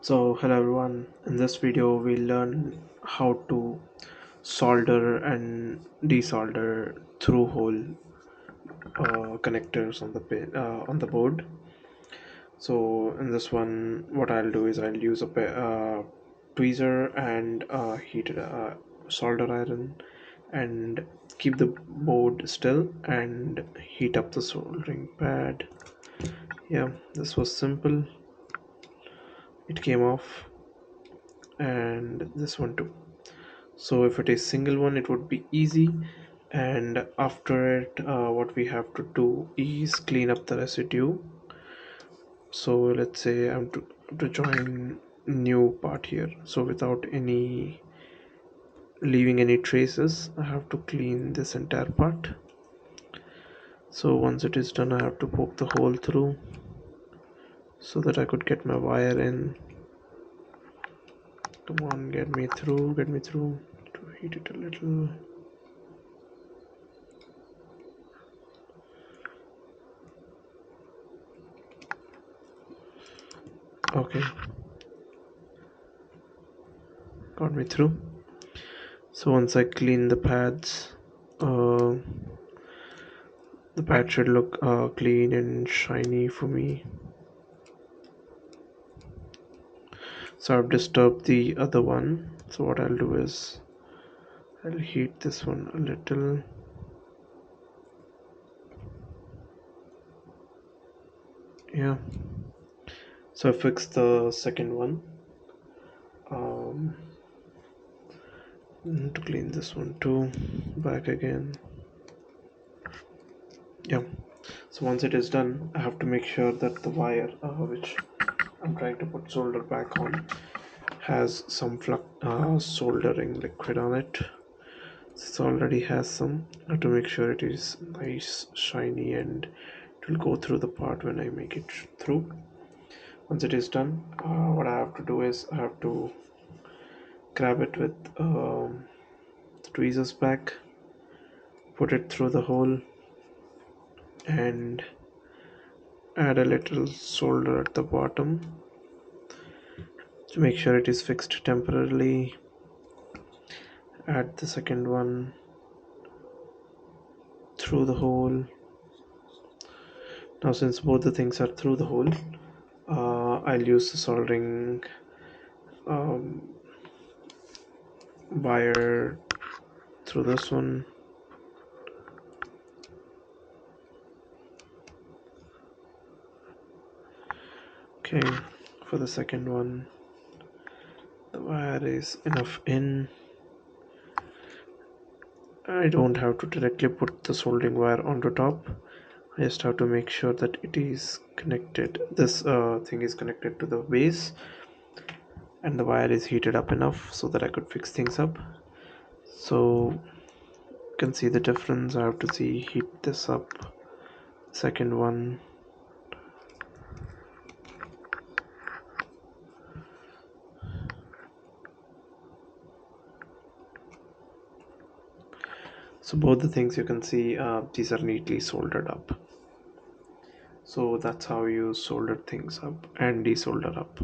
So hello everyone, in this video we'll learn how to solder and desolder through hole connectors on on the board. So in this one what I'll do is I'll use a tweezer and heated solder iron and keep the board still and heat up the soldering pad. Yeah, this was simple. It came off, and this one too. So if it is single one it would be easy, and after it what we have to do is clean up the residue. So let's say I'm to join new part here, so without any leaving any traces I have to clean this entire part. So once it is done I have to poke the hole through so that I could get my wire in. Come on, get me through to heat it a little. Okay, got me through. So once I clean the pads, uh, the pad should look clean and shiny for me. So I've disturbed the other one. So what I'll do is I'll heat this one a little. Yeah. So I fixed the second one. Um, to clean this one too. Back again. Yeah. So once it is done, I have to make sure that the wire, which I'm trying to put solder back on, has some soldering liquid on it. This already has some. I have to make sure it is nice, shiny, and it will go through the part when I make it through. Once it is done, what I have to do is I have to grab it with the tweezers back, put it through the hole, and add a little solder at the bottom to make sure it is fixed temporarily. Add the second one through the hole. Now since both the things are through the hole, I'll use the soldering um, wire through this one. Okay, for the second one the wire is enough in. I don't have to directly put the soldering wire onto top. I just have to make sure that it is connected, this thing is connected to the base, and the wire is heated up enough so that I could fix things up. So you can see the difference. I have to heat this up. Second one, so both the things you can see, these are neatly soldered up. So that's how you solder things up and desolder up.